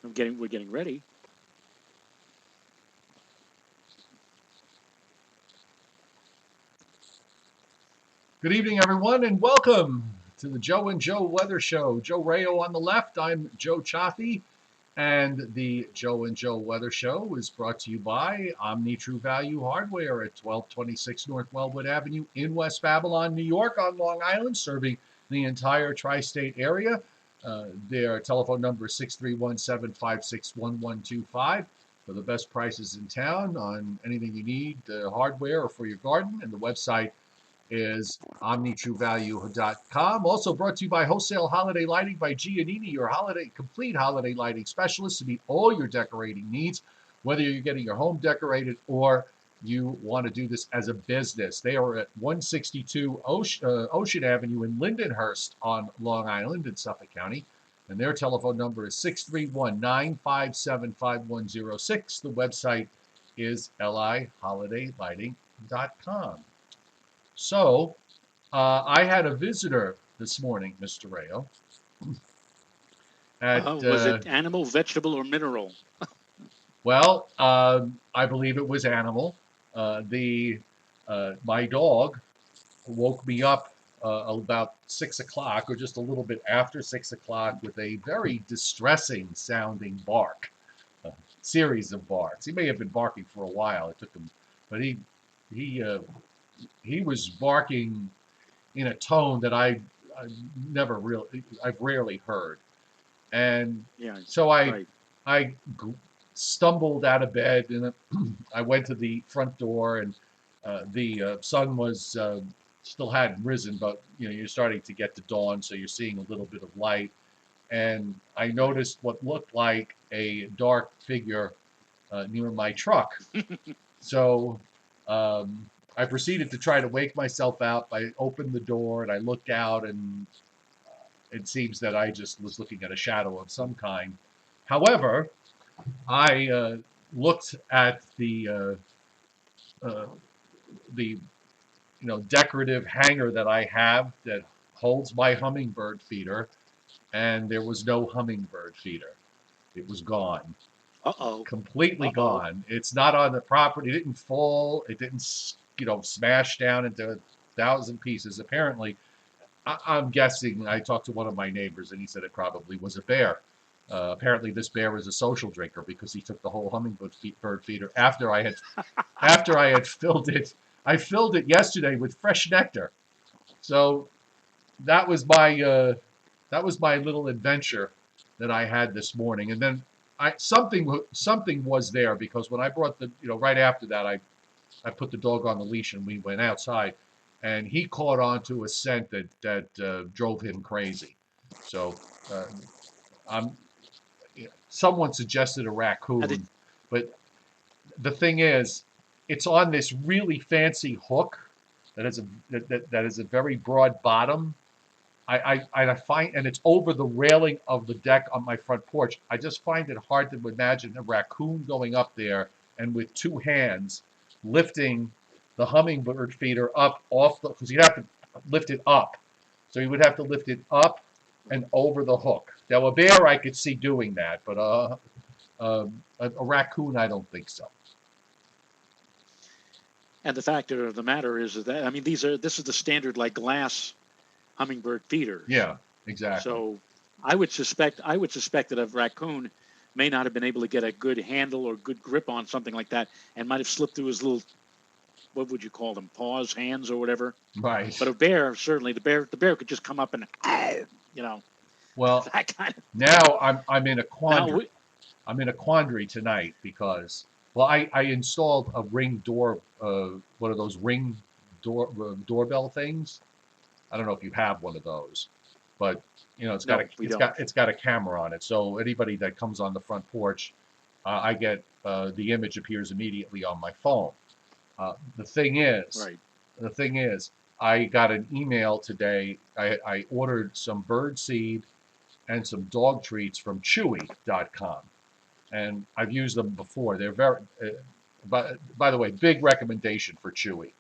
We're getting ready. Good evening, everyone, and welcome to the Joe and Joe Weather Show. Joe Rayo on the left. I'm Joe Chaffee, and the Joe and Joe Weather Show is brought to you by Omni True Value Hardware at 1226 North Wellwood Avenue in West Babylon, New York, on Long Island, serving the entire tri-state area. Their telephone number is 631-756-1125 for the best prices in town on anything you need, hardware or for your garden, and the website is omnitruevalue.com. Also brought to you by Wholesale Holiday Lighting by Giannini, your complete holiday lighting specialist to meet all your decorating needs, whether you're getting your home decorated or you want to do this as a business. They are at 162 Ocean Avenue in Lindenhurst on Long Island in Suffolk County. And their telephone number is 631-957-5106. The website is liholidaylighting.com. So, I had a visitor this morning, Mr. Rayo. Was it animal, vegetable, or mineral? Well, I believe it was animal. My dog woke me up about 6 o'clock, or just a little bit after 6 o'clock, with a very distressing sounding bark, a series of barks. He may have been barking for a while. It took him, but he uh, he was barking in a tone that I've rarely heard. And Yeah, so I right. I stumbled out of bed, and I went to the front door, and the sun was still hadn't risen, but you're starting to get to dawn, so you're seeing a little bit of light. And I Right. noticed what looked like a dark figure near my truck. So I proceeded to try to wake myself out. I opened the door and I looked out, and it seems that I just was looking at a shadow of some kind. However, I looked at uh, the decorative hanger that I have that holds my hummingbird feeder, and there was no hummingbird feeder. It was gone, Uh-oh. completely Uh-oh. gone. It's not on the property. It didn't fall. It didn't, smash down into a thousand pieces. Apparently, I'm guessing. I talked to one of my neighbors, and he said it probably was a bear. Apparently, this bear was a social drinker because he took the whole hummingbird feeder after I had filled it. I filled it yesterday with fresh nectar. So that was my little adventure that I had this morning. And then something was there, because when I brought right after that, I put the dog on the leash and we went outside, and he caught on to a scent that drove him crazy. So uh, I'm someone suggested a How did? raccoon, but the thing is, it's on this really fancy hook that has a very broad bottom. I find, and it's over the railing of the deck on my front porch. I just find it hard to imagine a raccoon going up there and with two hands lifting the hummingbird feeder up off the, because you'd have to lift it up. So you would have to lift it up and over the hook. Now a bear I could see doing that, but a raccoon I don't think so. And the fact of the matter is that, I mean, this is the standard, like, glass hummingbird feeders. Yeah, exactly. So I would suspect that a raccoon may not have been able to get a good handle or good grip on something like that, and might have slipped through his little, what would you call them, paws, hands, or whatever. Right. But a bear, certainly the bear could just come up and, you know, Well, that kind of. now I'm in a Now quandary. I'm in a quandary tonight because, well, I installed a ring door, one of those ring doorbell things. I don't know if you have one of those, but it's got a no, we don't. camera on it. So anybody that comes on the front porch, I get the image appears immediately on my phone. Uh, the thing is, Right. the thing is, I got an email today. I ordered some bird seed and some dog treats from Chewy.com, and I've used them before. They're very, by the way, big recommendation for Chewy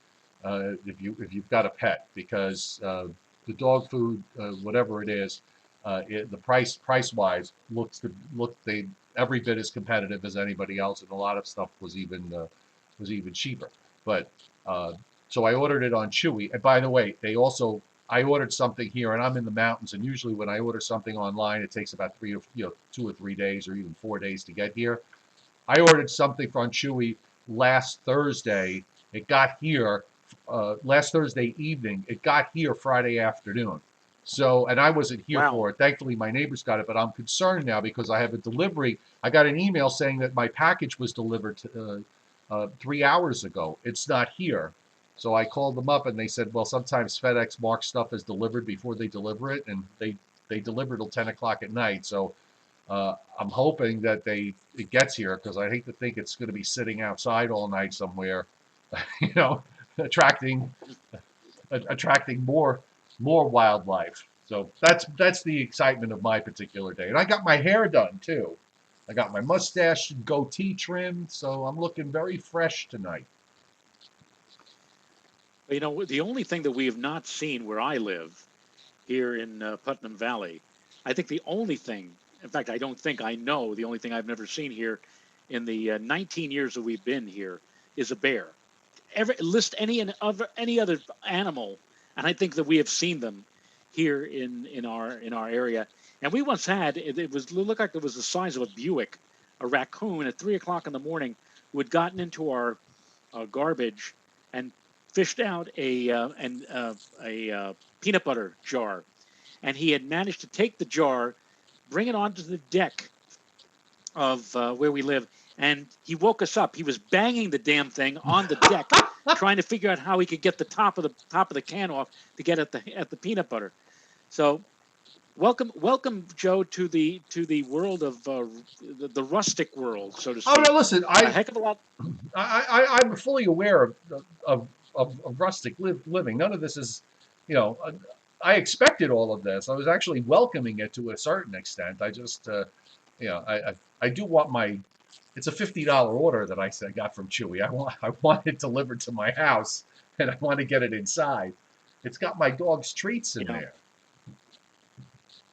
if you've got a pet, because the dog food, whatever it is, The price wise looked they every bit as competitive as anybody else, and a lot of stuff was even cheaper. But so I ordered it on Chewy. And by the way, I ordered something here, and I'm in the mountains, and usually when I order something online, it takes about 2 or 3 days, or even 4 days to get here. I ordered something on Chewy last Thursday. It got here last Thursday evening. It got here Friday afternoon. So, and I wasn't here Wow. for it. Thankfully, my neighbors got it, but I'm concerned now because I have a delivery. I got an email saying that my package was delivered 3 hours ago. It's not here. So I called them up and they said, well, sometimes FedEx marks stuff as delivered before they deliver it, and they deliver till 10 o'clock at night. So I'm hoping that it gets here because I hate to think it's going to be sitting outside all night somewhere, you know, attracting attracting more wildlife. So that's the excitement of my particular day. And I got my hair done too. I got my mustache and goatee trimmed, so I'm looking very fresh tonight. You know, the only thing that we have not seen where I live here in Putnam Valley, I think the only thing, in fact, I don't think I know, the only thing I've never seen here in the 19 years that we've been here is a bear. List any other animal, and I think that we have seen them here in our area. And we once had it looked like it was the size of a Buick, a raccoon at 3 o'clock in the morning who had gotten into our garbage and fished out a peanut butter jar, and he had managed to take the jar, bring it onto the deck of where we live, and he woke us up. He was banging the damn thing on the deck, trying to figure out how he could get the top of the can off to get at the peanut butter. So welcome, Joe, to the world of the rustic world, so to Oh no, speak. listen, A heck of a lot. I'm fully aware of rustic living. None of this is, you know, I expected all of this. I was actually welcoming it to a certain extent. I just, you know, I do want my. It's a $50 order that I said got from Chewy. I want it delivered to my house, and I want to get it inside. It's got my dog's treats in Yeah, there.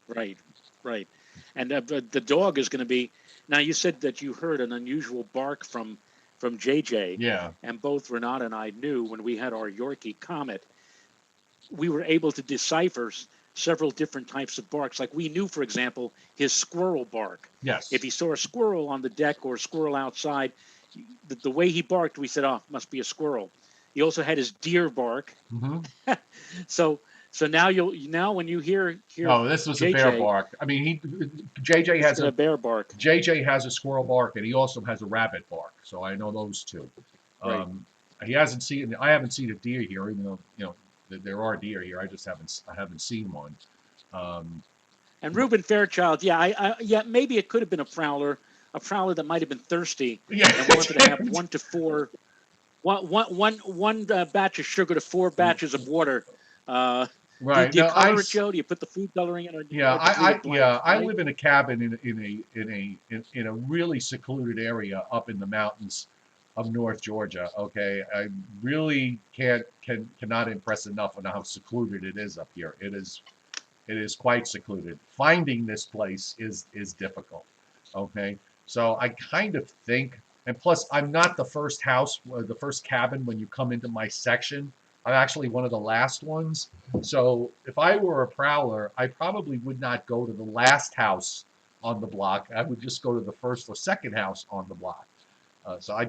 right, right. And the dog is going to be. Now, you said that you heard an unusual bark from JJ, Yeah. and both Renata and I knew when we had our Yorkie Comet, we were able to decipher several different types of barks. Like we knew, for example, his squirrel bark. If Yes. he saw a squirrel on the deck or a squirrel outside, the way he barked, we said, "Oh, must be a squirrel." He also had his deer bark. Mm-hmm. so so now when you hear No, this was a bear JJ, bark. I mean, JJ it's has gonna a bear bark. JJ has a squirrel bark, and he also has a rabbit bark. So I know those two. Right. Um, he hasn't seen. I haven't seen a deer here, even though there are deer here. I haven't seen one. Um, And Reuben Fairchild, yeah, maybe it could have been a prowler that might have been thirsty yeah. and wanted to have 1 to 4 one batch of sugar to 4 batches of water. Uh, do, Right. do you No, color it, Joe? Do you put the food coloring in, yeah, or just leave it blank? I Right? live in a cabin in a really secluded area up in the mountains of North Georgia. Okay, I really cannot impress enough on how secluded it is up here. It is quite secluded. Finding this place is difficult. Okay, so I kind of think, and plus I'm not the first house, the first cabin when you come into my section. I'm actually one of the last ones. So if I were a prowler, I probably would not go to the last house on the block. I would just go to the first or second house on the block. So Right.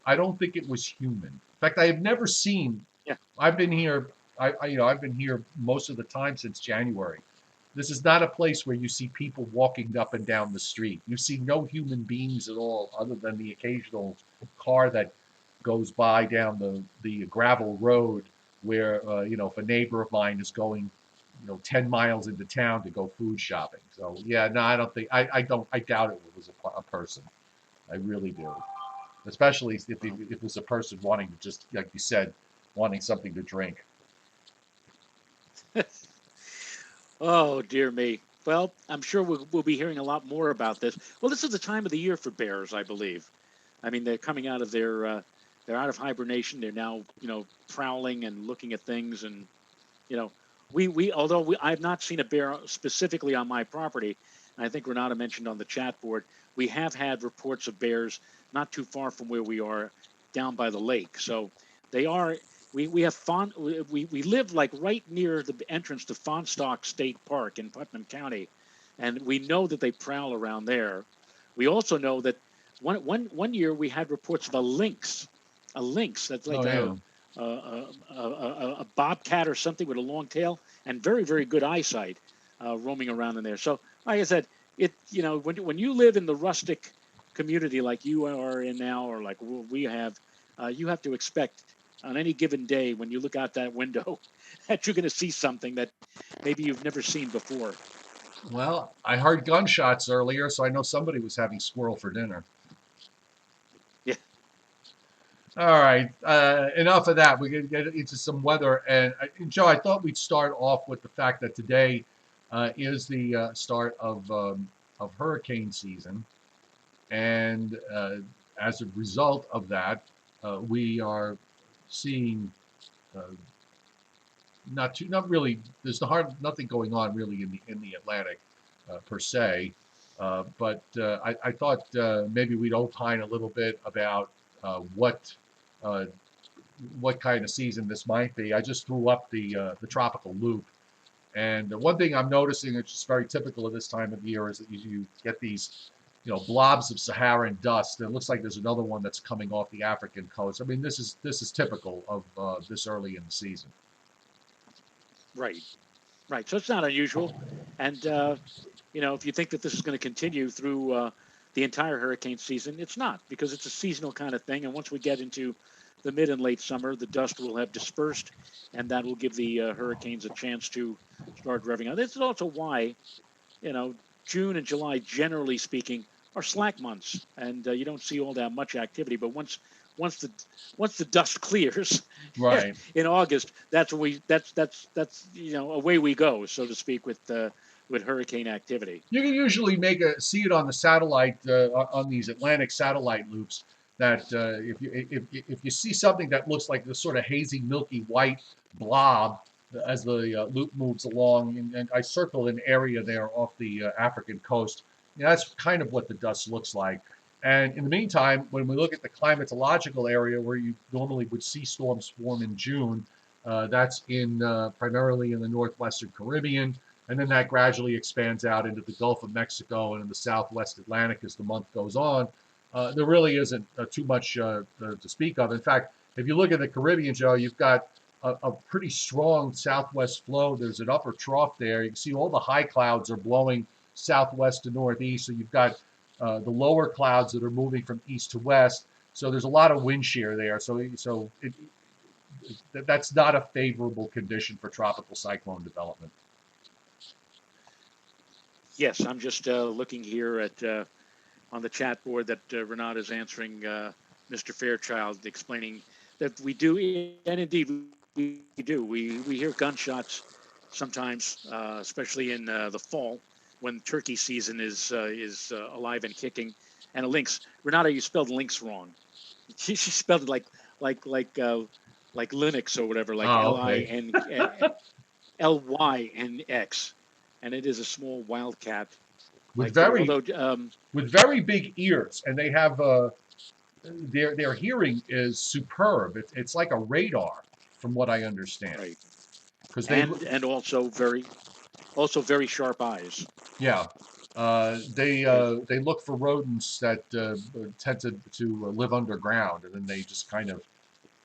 I don't think it was human. In fact, I have never seen. Yeah. I've been here. I've been here most of the time since January. This is not a place where you see people walking up and down the street. You see no human beings at all, other than the occasional car that goes by down the gravel road where if a neighbor of mine is going 10 miles into town to go food shopping. So yeah, no, I don't think I doubt it was a person. I really do, especially if it was a person wanting to just, like you said, wanting something to drink. Oh dear me. Well, I'm sure we'll be hearing a lot more about this. Well, this is the time of the year for bears, I believe. I mean, they're coming out of they're out of hibernation. They're now prowling and looking at things, and you know I've not seen a bear specifically on my property, and I think Renata mentioned on the chat board, we have had reports of bears not too far from where we are down by the lake. So they are, we have we live like right near the entrance to Fonstalk State Park in Putnam County, and we know that they prowl around there. We also know that one year we had reports of a lynx that's Oh like yeah. a bobcat or something with a long tail and very, very good eyesight, roaming around in there. So, like I said, when you live in the rustic community like you are in now, or like we have, you have to expect on any given day when you look out that window that you're going to see something that maybe you've never seen before. Well, I heard gunshots earlier, so I know somebody was having squirrel for dinner. Yeah. All right, enough of that. We can get into some weather. And Joe, I thought we'd start off with the fact that today is the start of hurricane season, and as a result of that, we are seeing uh, not really. There's nothing going on really in the Atlantic per se, but I thought maybe we'd opine a little bit about uh, what uh, what kind of season this might be. I just threw up the tropical loop, and one thing I'm noticing, which is very typical of this time of year, is that you get these blobs of Saharan dust. And it looks like there's another one that's coming off the African coast. I mean, this is typical of this early in the season. Right. Right. So it's not unusual. And, if you think that this is going to continue through the entire hurricane season, it's not, because it's a seasonal kind of thing. And once we get into the mid and late summer, the dust will have dispersed, and that will give the hurricanes a chance to start revving up. This is also why, you know, June and July, generally speaking, are slack months, and you don't see all that much activity. But once the once the dust clears Right. in August, that's when that's away we go, so to speak, with hurricane activity. You can usually see it on the satellite on these Atlantic satellite loops. That if you see something that looks like this sort of hazy, milky white blob as the loop moves along, and I circle an area there off the African coast. That's kind of what the dust looks like. And in the meantime, when we look at the climatological area where you normally would see storms form in June, that's in primarily in the northwestern Caribbean, and then that gradually expands out into the Gulf of Mexico and in the Southwest Atlantic as the month goes on. There really isn't too much to speak of. In fact, if you look at the Caribbean, Joe, you've got a pretty strong southwest flow. There's an upper trough there. You can see all the high clouds are blowing southwest to northeast. So you've got the lower clouds that are moving from east to west. So there's a lot of wind shear there. That's not a favorable condition for tropical cyclone development. Yes, I'm just looking here at on the chat board that Renata is answering Mr. Fairchild, explaining that we do, and indeed we do. We hear gunshots sometimes, especially in the fall when turkey season is alive and kicking. And a lynx, Renata, you spelled lynx wrong. She spelled it like Linux or whatever, like Oh, okay. Lynx, and it is a small wildcat. With Like very although with very big ears, and they have their hearing is superb. It's like a radar, from what I understand, right, because and also very sharp eyes. yeah, Yes. they look for rodents that tend to live underground, and then they just kind of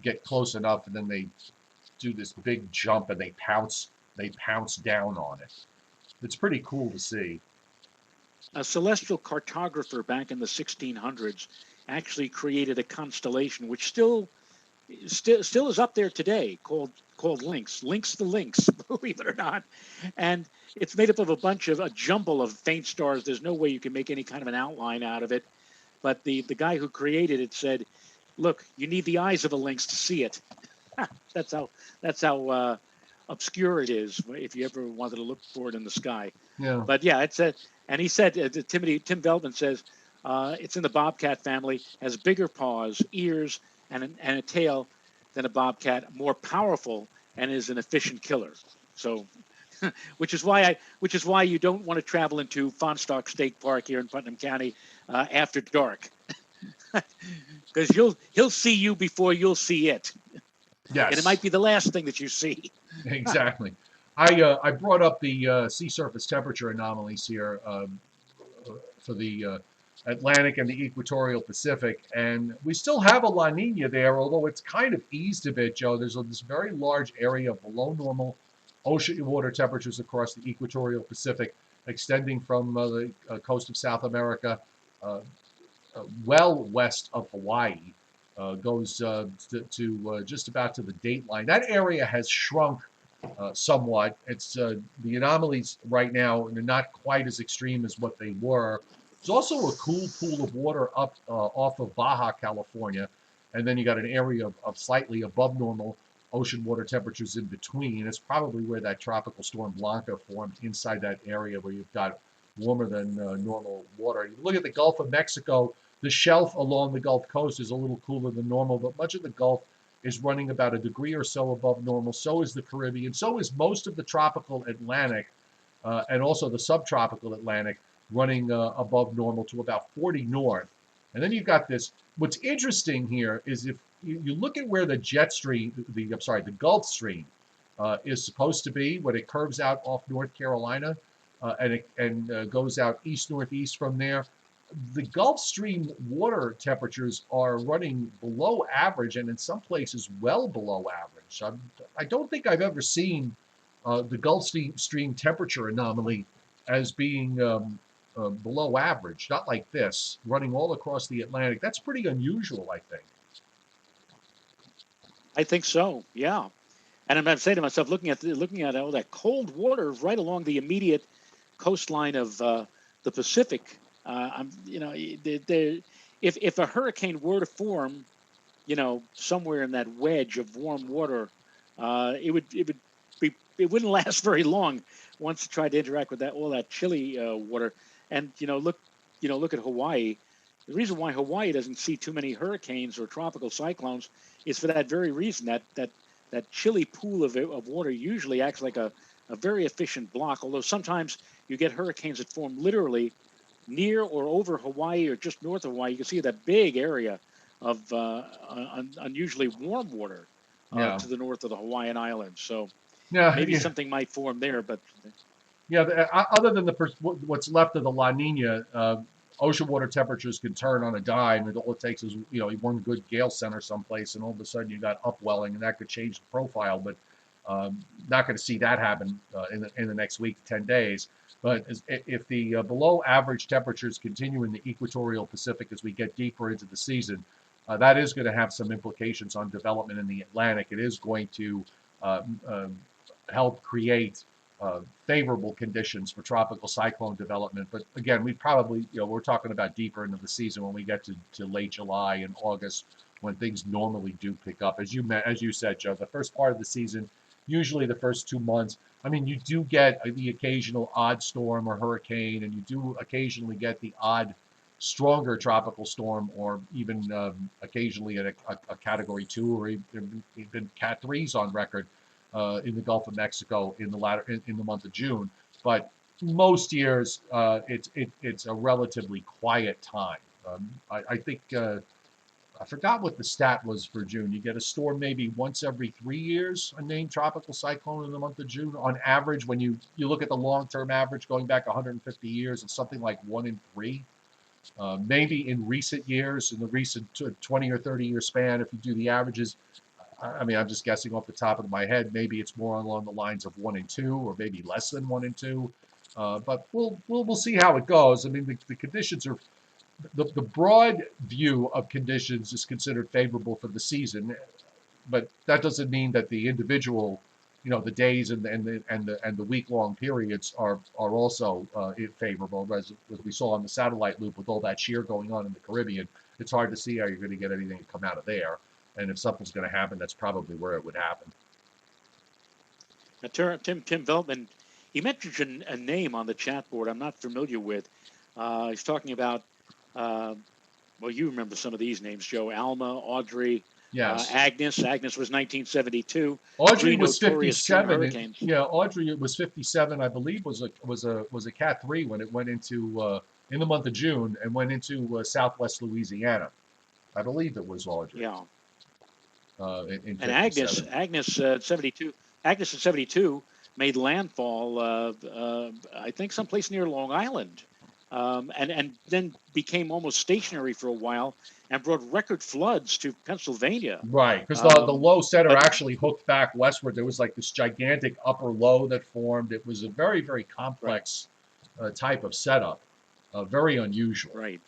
get close enough, and then they do this big jump and they pounce down on it. It's pretty cool to see. A celestial cartographer back in the 1600s actually created a constellation which still is up there today, called Lynx the Lynx, believe it or not. And it's made up of a jumble of faint stars. There's no way you can make any kind of an outline out of it. But the guy who created it said, "Look, you need the eyes of a lynx to see it." that's how that's how obscure it is if you ever wanted to look for it in the sky. Yeah. But yeah, and he said, Tim Veldman says, it's in the bobcat family, has bigger paws, ears, and a tail than a bobcat, more powerful, and is an efficient killer. So, which is why you don't want to travel into Fonstark State Park here in Putnam County after dark, because he'll see you before you'll see it, and it Yes, might be the last thing that you see. exactly. I brought up the sea surface temperature anomalies here for the Atlantic and the equatorial Pacific, and we still have a La Nina there, although it's kind of eased a bit, Joe. There's this very large area of below normal ocean water temperatures across the equatorial Pacific, extending from the coast of South America uh, well west of Hawaii, goes to just about to the date line. That area has shrunk somewhat. It's the anomalies right now are not quite as extreme as what they were. There's also a cool pool of water up off of Baja, California, and then you got an area of slightly above normal ocean water temperatures in between. It's probably where that tropical storm Blanca formed inside that area where you've got warmer than normal water. You look at the Gulf of Mexico, the shelf along the Gulf Coast is a little cooler than normal, but much of the Gulf is running about a degree or so above normal. So is the Caribbean. So is most of the tropical Atlantic and also the subtropical Atlantic running above normal to about 40 north. And then you've got this. What's interesting here is if you look at where the jet stream, the Gulf Stream is supposed to be when it curves out off North Carolina and goes out east northeast from there. The Gulf Stream water temperatures are running below average and in some places well below average. I don't think I've ever seen the Gulf Stream temperature anomaly as being below average, not like this, running all across the Atlantic. That's pretty unusual, I think. I think so. Yeah. And I'm saying to myself, looking at all that cold water right along the immediate coastline of the Pacific. I'm, you know, if a hurricane were to form, somewhere in that wedge of warm water, it wouldn't last very long once it tried to interact with all that chilly water. And look at Hawaii. The reason why Hawaii doesn't see too many hurricanes or tropical cyclones is for that very reason. That chilly pool of water usually acts like a very efficient block. Although sometimes you get hurricanes that form literally near or over Hawaii or just north of Hawaii. You can see that big area of unusually warm water Yeah. to the north of the Hawaiian Islands. So Yeah. maybe Yeah. something might form there, but Yeah, other than what's left of the La Nina, ocean water temperatures can turn on a dime, and all it takes is one good gale center someplace, and all of a sudden you got upwelling, and that could change the profile. But not going to see that happen in the next week to 10 days. But if the below average temperatures continue in the equatorial Pacific as we get deeper into the season, that is going to have some implications on development in the Atlantic. It is going to uh, uh, help create favorable conditions for tropical cyclone development. But again, we probably, we're talking about deeper into the season when we get to late July and August when things normally do pick up. As you said, Joe, the first part of the season, usually the first 2 months, I mean, you do get the occasional odd storm or hurricane, and you do occasionally get the odd stronger tropical storm, or even occasionally a Category 2 or even Cat 3s on record in the Gulf of Mexico in the month of June. But most years, it's a relatively quiet time. I think I forgot what the stat was for June. You get a storm maybe once every 3 years, a named tropical cyclone in the month of June. On average, when you look at the long-term average going back 150 years, it's something like 1 in 3. Maybe in recent years, in the recent 20 or 30-year span, if you do the averages, I mean, I'm just guessing off the top of my head. Maybe it's more along the lines of 1 in 2, or maybe less than 1 in 2. But we'll see how it goes. I mean, the conditions are the broad view of conditions is considered favorable for the season, but that doesn't mean that the individual, the days and the week long periods are also favorable. As we saw on the satellite loop with all that shear going on in the Caribbean, it's hard to see how you're going to get anything to come out of there. And if something's going to happen, that's probably where it would happen. Tim Veltman, he mentioned a name on the chat board I'm not familiar with. He's talking about, well, you remember some of these names, Joe: Alma, Audrey, Yes. Agnes was 1972. Audrey Three was notorious storm 57. hurricanes. Yeah, Audrey was 57. I believe was a Cat 3 when it went into in the month of June and went into Southwest Louisiana. I believe it was Audrey Yeah. in And Agnes, 57. Agnes 72, Agnes in 72 made landfall, I think, someplace near Long Island, and then became almost stationary for a while and brought record floods to Pennsylvania. Right, because the Um, low center but actually hooked back westward. There was like this gigantic upper low that formed. It was a very, very right, complex type of setup. Very unusual. right,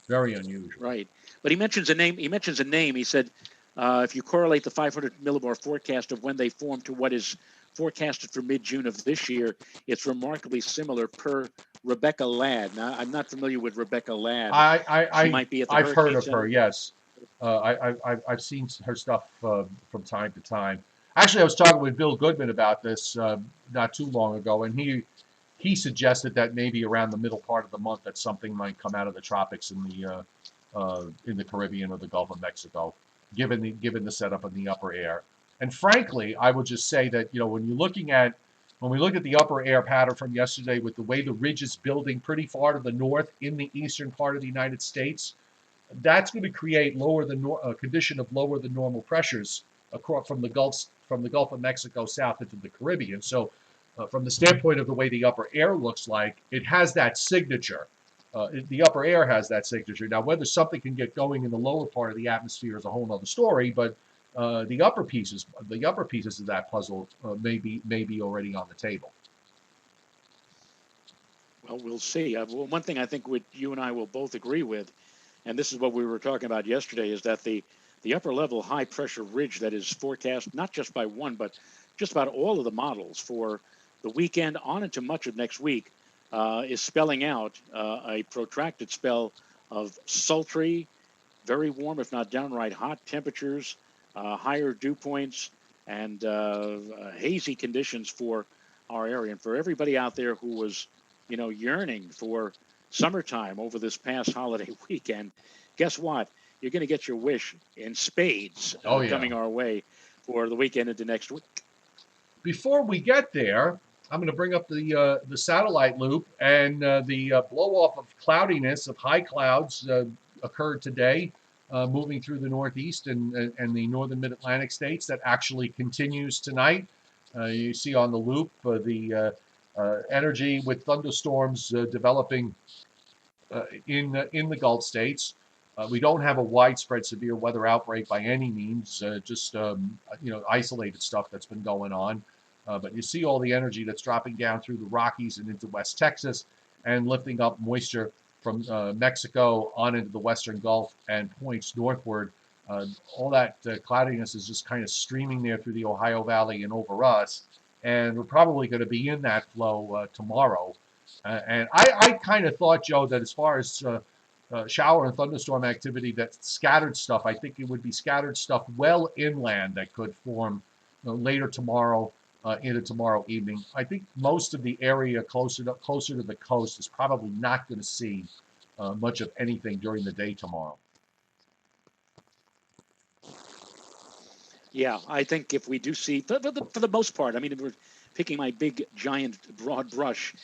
Very unusual. right. But he mentions a name. He mentions a name. He said, if you correlate the 500 millibar forecast of when they formed to what is forecasted for mid-June of this year, it's remarkably similar per Rebecca Ladd. Now, I'm not familiar with Rebecca Ladd. I, I, She I, might be at the I've heard Hurricane of her. Center. Yes, I've seen her stuff from time to time. Actually, I was talking with Bill Goodman about this not too long ago, and he suggested that maybe around the middle part of the month that something might come out of the tropics in the Caribbean or the Gulf of Mexico, given the setup in the upper air. And frankly, I would just say that when we look at the upper air pattern from yesterday, with the way the ridge is building pretty far to the north in the eastern part of the United States, that's going to create a condition of lower than normal pressures across from the Gulf of Mexico south into the Caribbean. So, from the standpoint of the way the upper air looks like, it has that signature. The upper air has that signature. Now, whether something can get going in the lower part of the atmosphere is a whole other story. But the upper pieces of that puzzle may be already on the table. Well, we'll see. Well, one thing I think you and I will both agree with, and this is what we were talking about yesterday, is that the upper level high pressure ridge that is forecast not just by one, but just about all of the models for the weekend on into much of next week is spelling out a protracted spell of sultry, very warm, if not downright hot temperatures, higher dew points, and hazy conditions for our area. And for everybody out there who was, yearning for summertime over this past holiday weekend, guess what? You're going to get your wish in spades Oh yeah. coming our way for the weekend into next week. Before we get there, I'm going to bring up the satellite loop, and the blow off of cloudiness of high clouds occurred today, moving through the Northeast and the northern Mid-Atlantic states. That actually continues tonight. You see on the loop the energy with thunderstorms developing in the Gulf states. We don't have a widespread severe weather outbreak by any means, just isolated stuff that's been going on. But you see all the energy that's dropping down through the Rockies and into West Texas and lifting up moisture from Mexico on into the Western Gulf and points northward. All that cloudiness is just kind of streaming there through the Ohio Valley and over us. And we're probably going to be in that flow tomorrow. And I kind of thought, Joe, that as far as shower and thunderstorm activity, that scattered stuff, I think it would be scattered stuff well inland that could form later tomorrow into tomorrow evening. I think most of the area closer to the coast is probably not going to see much of anything during the day tomorrow. Yeah, I think if we do see, for the most part, I mean, if we're picking my big, giant, broad brush,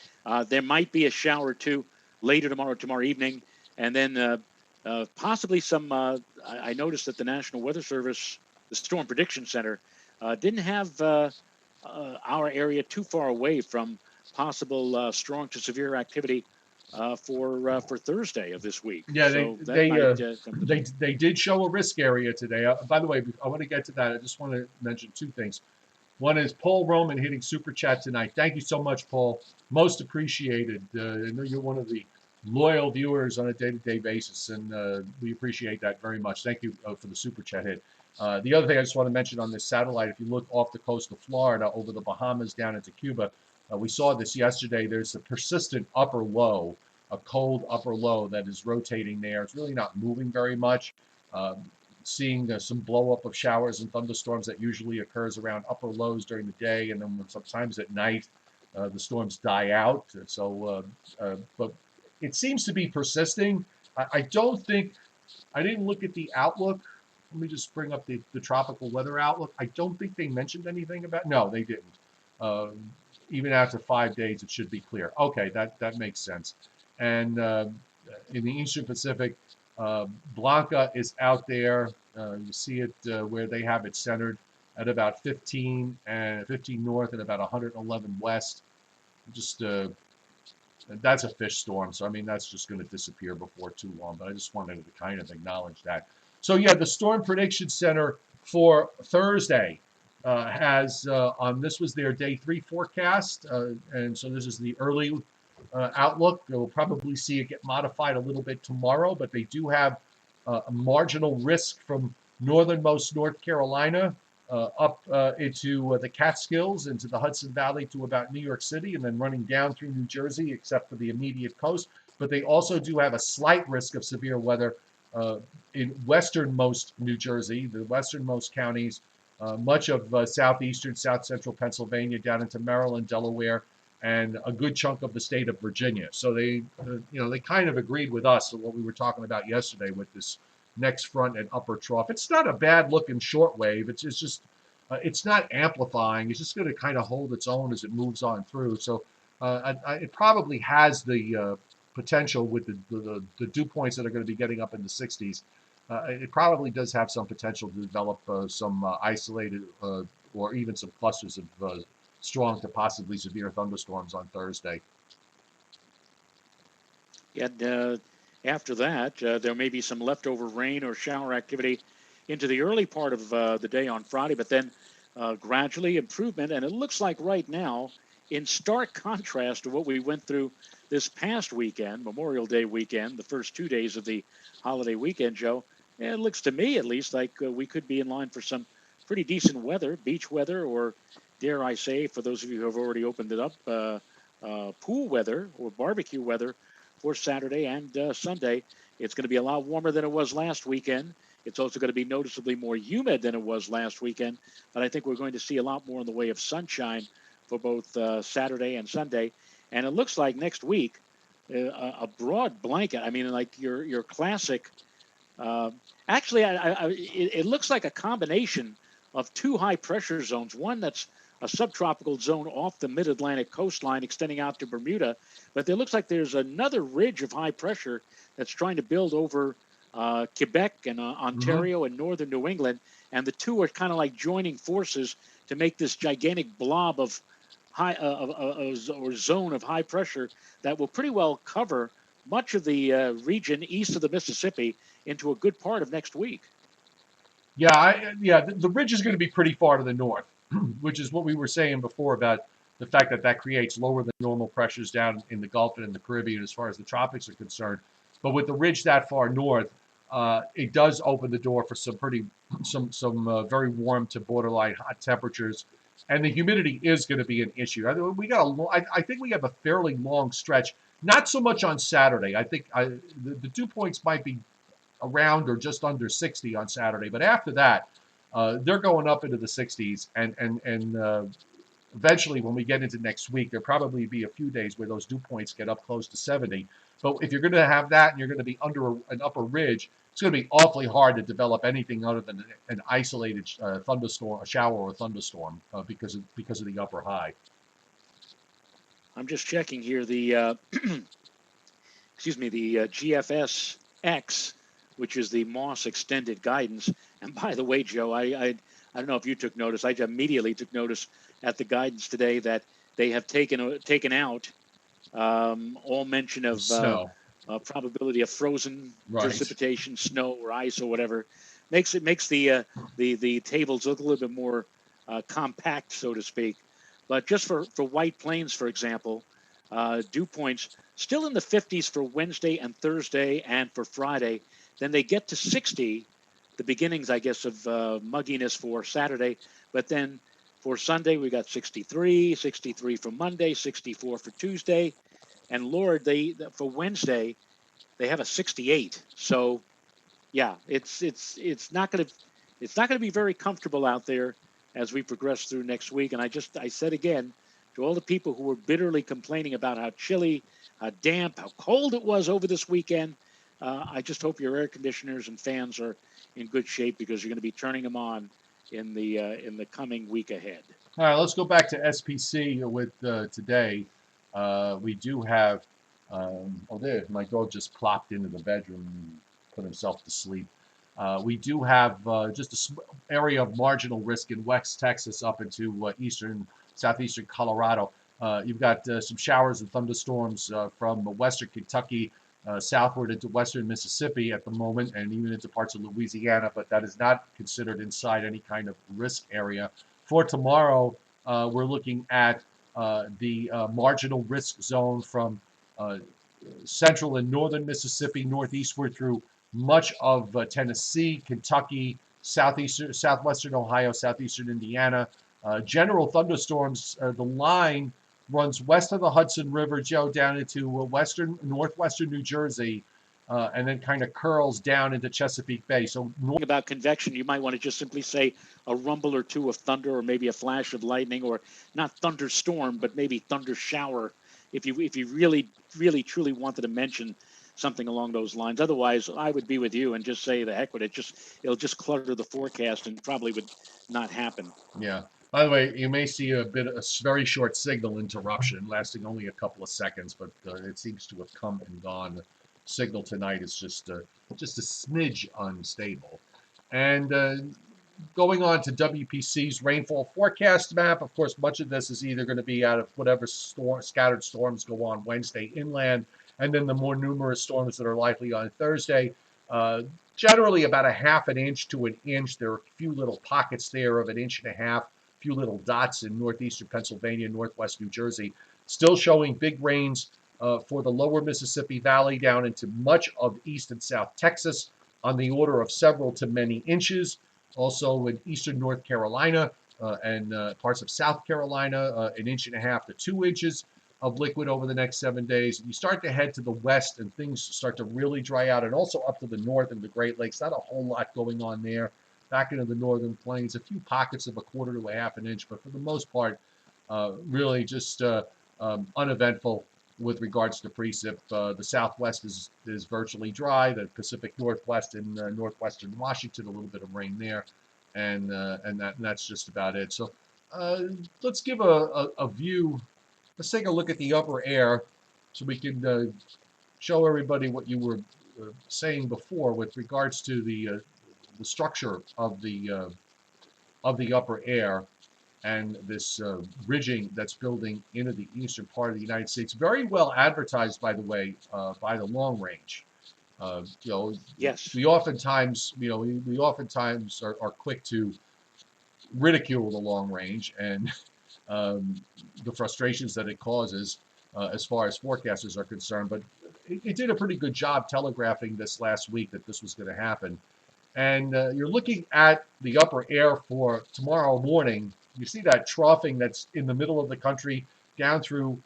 there might be a shower or two later tomorrow evening, and then possibly some. I noticed that the National Weather Service, the Storm Prediction Center, didn't have our area too far away from possible strong to severe activity for Thursday of this week. Yeah, So that might come to pass. they did show a risk area today. By the way, I want to get to that. I just want to mention two things. One is Paul Roman hitting Super Chat tonight. Thank you so much, Paul. Most appreciated. I know you're one of the loyal viewers on a day-to-day basis, and we appreciate that very much. Thank you for the Super Chat hit. The other thing I just want to mention on this satellite, if you look off the coast of Florida, over the Bahamas down into Cuba, we saw this yesterday. There's a persistent upper low, a cold upper low that is rotating there. It's really not moving very much. Seeing some blow up of showers and thunderstorms that usually occurs around upper lows during the day, and then sometimes at night the storms die out. So, but it seems to be persisting. I don't think I didn't look at the outlook let me just bring up the tropical weather outlook. I don't think they mentioned anything about. No, they didn't. Um, Even after 5 days, it should be clear. Okay, that makes sense. And in the Eastern Pacific, Blanca is out there. You see it where they have it centered at about 15 and 15 north and about 111 west. Just that's a fish storm, so I mean that's just going to disappear before too long. But I just wanted to kind of acknowledge that. So yeah, the Storm Prediction Center for Thursday has on this was their day 3 forecast, and so this is the early outlook. We'll probably see it get modified a little bit tomorrow, but they do have a marginal risk from northernmost North Carolina up into the Catskills, into the Hudson Valley to about New York City, and then running down through New Jersey, except for the immediate coast. But they also do have a slight risk of severe weather in westernmost New Jersey, the westernmost counties, much of southeastern, south central Pennsylvania, down into Maryland, Delaware, and a good chunk of the state of Virginia. So they kind of agreed with us on what we were talking about yesterday with this next front and upper trough. It's not a bad looking shortwave. It's just it's not amplifying. It's just going to kind of hold its own as it moves on through. So it probably has the potential with the dew points that are going to be getting up in the 60s. It probably does have some potential to develop some isolated or even some clusters of strong to possibly severe thunderstorms on Thursday. And after that, there may be some leftover rain or shower activity into the early part of the day on Friday, but then gradually improvement. And it looks like right now, in stark contrast to what we went through this past weekend, Memorial Day weekend, the first 2 days of the holiday weekend, Joe, it looks to me at least like we could be in line for some pretty decent weather, beach weather, or dare I say, for those of you who have already opened it up, pool weather or barbecue weather for Saturday and Sunday. It's going to be a lot warmer than it was last weekend. It's also going to be noticeably more humid than it was last weekend. But I think we're going to see a lot more in the way of sunshine for both Saturday and Sunday. And it looks like next week, a broad blanket. I mean, like your classic. Actually, it looks like a combination of 2 high pressure zones. One that's a subtropical zone off the mid-Atlantic coastline extending out to Bermuda. But it looks like there's another ridge of high pressure that's trying to build over Quebec and Ontario and northern New England. And the two are kind of like joining forces to make this gigantic blob of high or zone of high pressure that will pretty well cover much of the region east of the Mississippi into a good part of next week. Yeah, the ridge is going to be pretty far to the north, which is what we were saying before about the fact that creates lower than normal pressures down in the Gulf and in the Caribbean as far as the tropics are concerned. But with the ridge that far north, it does open the door for some very warm to borderline hot temperatures, and the humidity is going to be an issue. I think we have a fairly long stretch. Not so much on Saturday. I think the dew points might be around or just under 60 on Saturday. But after that, they're going up into the 60s, and eventually, when we get into next week, there'll probably be a few days where those dew points get up close to 70. But if you're going to have that and you're going to be under an upper ridge, it's going to be awfully hard to develop anything other than an isolated thunderstorm, a shower or a thunderstorm, because of the upper high. I'm just checking here the excuse me, the GFS-X, which is the Moss extended guidance. And by the way, Joe, I don't know if you took notice. I immediately took notice at the guidance today that they have taken out all mention of Snow. probability of frozen Right. precipitation, snow or ice or whatever. Makes the tables look a little bit more compact, so to speak. But just for White Plains, for example, dew points still in the 50s for Wednesday and Thursday and for Friday. Then they get to 60, the beginnings, I guess, of mugginess for Saturday. But then for Sunday, we got 63 for Monday, 64 for Tuesday. And Lord, for Wednesday, they have a 68. So, yeah, it's not going to be very comfortable out there as we progress through next week. And I said again to all the people who were bitterly complaining about how chilly, how damp, how cold it was over this weekend, I just hope your air conditioners and fans are in good shape because you're going to be turning them on in the coming week ahead. All right, let's go back to SPC with today. We do have, oh, there, my dog just plopped into the bedroom and put himself to sleep. We do have just an area of marginal risk in West Texas up into southeastern Colorado. You've got some showers and thunderstorms from western Kentucky southward into western Mississippi at the moment, and even into parts of Louisiana, but that is not considered inside any kind of risk area. For tomorrow, we're looking at the marginal risk zone from central and northern Mississippi northeastward through much of Tennessee, Kentucky, southwestern Ohio, southeastern Indiana. General thunderstorms, the line runs west of the Hudson River, Joe, down into northwestern New Jersey, and then kind of curls down into Chesapeake Bay. So about convection, you might want to just simply say a rumble or two of thunder, or maybe a flash of lightning, or not thunderstorm, but maybe thunder shower, if you really truly wanted to mention something along those lines. Otherwise, I would be with you and just say the heck with it. It'll just clutter the forecast and probably would not happen. Yeah. By the way, you may see a very short signal interruption lasting only a couple of seconds, but it seems to have come and gone. The signal tonight is just a smidge unstable. And going on to WPC's rainfall forecast map, of course, much of this is either going to be out of whatever scattered storms go on Wednesday inland, and then the more numerous storms that are likely on Thursday. Generally about a half an inch to an inch. There are a few little pockets there of an inch and a half, a few little dots in northeastern Pennsylvania, northwest New Jersey. Still showing big rains for the lower Mississippi Valley down into much of east and south Texas on the order of several to many inches. Also in eastern North Carolina and parts of South Carolina, an inch and a half to 2 inches of liquid over the next 7 days. And you start to head to the west and things start to really dry out, and also up to the north in the Great Lakes. Not a whole lot going on there. Back into the northern plains, a few pockets of a quarter to a half an inch, but for the most part, really just uneventful with regards to precip. The southwest is virtually dry. The Pacific Northwest and northwestern Washington, a little bit of rain there, and that's just about it. So let's give a view. Let's take a look at the upper air so we can show everybody what you were saying before with regards to the structure of the upper air and this ridging that's building into the eastern part of the United States. Very well advertised, by the way, by the long range. Yes. We oftentimes are quick to ridicule the long range and the frustrations that it causes as far as forecasters are concerned. But it did a pretty good job telegraphing this last week that this was going to happen. And you're looking at the upper air for tomorrow morning. You see that troughing that's in the middle of the country down through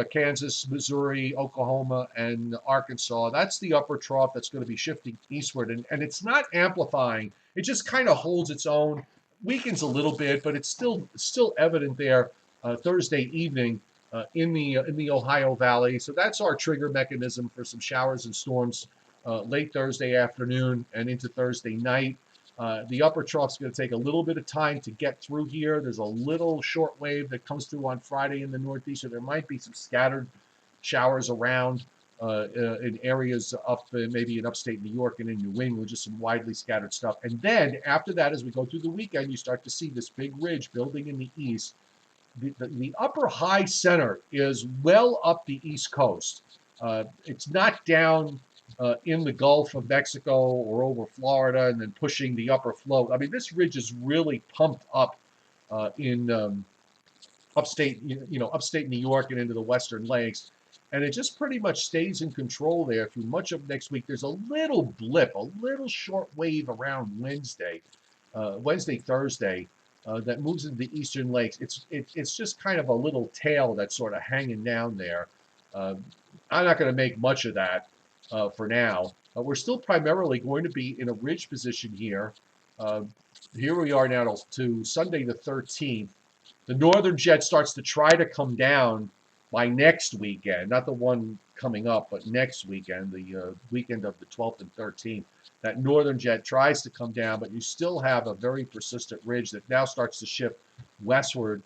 Kansas, Missouri, Oklahoma, and Arkansas. That's the upper trough that's going to be shifting eastward. And it's not amplifying. It just kind of holds its own, weakens a little bit, but it's still evident there Thursday evening in the Ohio Valley. So that's our trigger mechanism for some showers and storms late Thursday afternoon and into Thursday night. The upper trough is going to take a little bit of time to get through here. There's a little short wave that comes through on Friday in the Northeast, so there might be some scattered showers around in areas up maybe in upstate New York and in New England, just some widely scattered stuff. And then after that, as we go through the weekend, you start to see this big ridge building in the east. The upper high center is well up the East Coast. It's not down in the Gulf of Mexico or over Florida and then pushing the upper float. I mean, this ridge is really pumped up in upstate New York and into the Western Lakes. And it just pretty much stays in control there through much of next week. There's a little blip, a little short wave around Thursday, that moves into the eastern lakes. It's just kind of a little tail that's sort of hanging down there. I'm not going to make much of that for now. We're still primarily going to be in a ridge position here. Here we are now to Sunday the 13th. The northern jet starts to try to come down by next weekend, not the one coming up, but next weekend, the weekend of the 12th and 13th, that northern jet tries to come down, but you still have a very persistent ridge that now starts to shift westward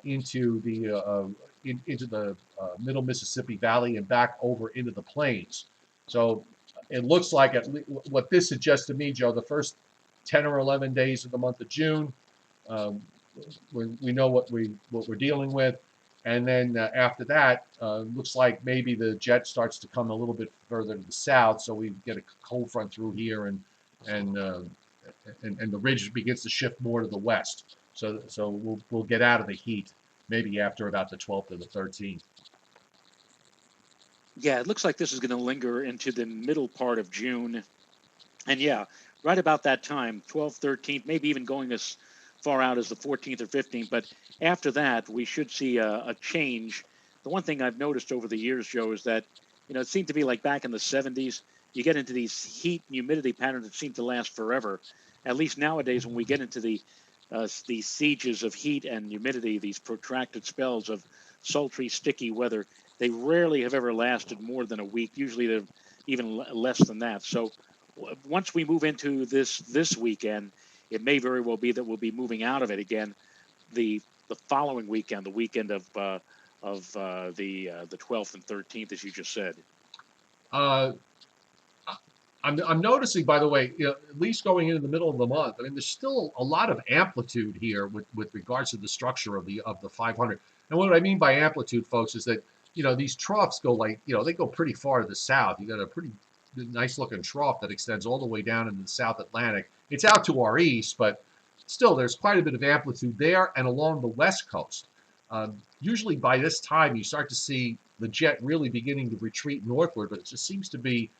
into the middle Mississippi Valley and back over into the plains. So it looks like what this suggests to me, Joe, the first 10 or 11 days of the month of June, um, we know what we're dealing with, and then after that, looks like maybe the jet starts to come a little bit further to the south, so we get a cold front through here, and uh, and the ridge begins to shift more to the west. So we'll get out of the heat maybe after about the 12th or the 13th. Yeah, it looks like this is going to linger into the middle part of June. And yeah, right about that time, 12th, 13th, maybe even going as far out as the 14th or 15th. But after that, we should see a change. The one thing I've noticed over the years, Joe, is that, it seemed to be like back in the 70s, you get into these heat and humidity patterns that seem to last forever. At least nowadays, when we get into these sieges of heat and humidity, these protracted spells of sultry, sticky weather, they rarely have ever lasted more than a week. Usually they're even less than that. So once we move into this weekend, it may very well be that we'll be moving out of it again the following weekend, the weekend of the 12th and 13th, as you just said. Uh, I'm noticing, by the way, at least going into the middle of the month, I mean, there's still a lot of amplitude here with regards to the structure of the 500. And what I mean by amplitude, folks, is that these troughs go they go pretty far to the south. You got a pretty nice looking trough that extends all the way down into the South Atlantic. It's out to our east, but still, there's quite a bit of amplitude there and along the west coast. Usually by this time, you start to see the jet really beginning to retreat northward, but it just seems to be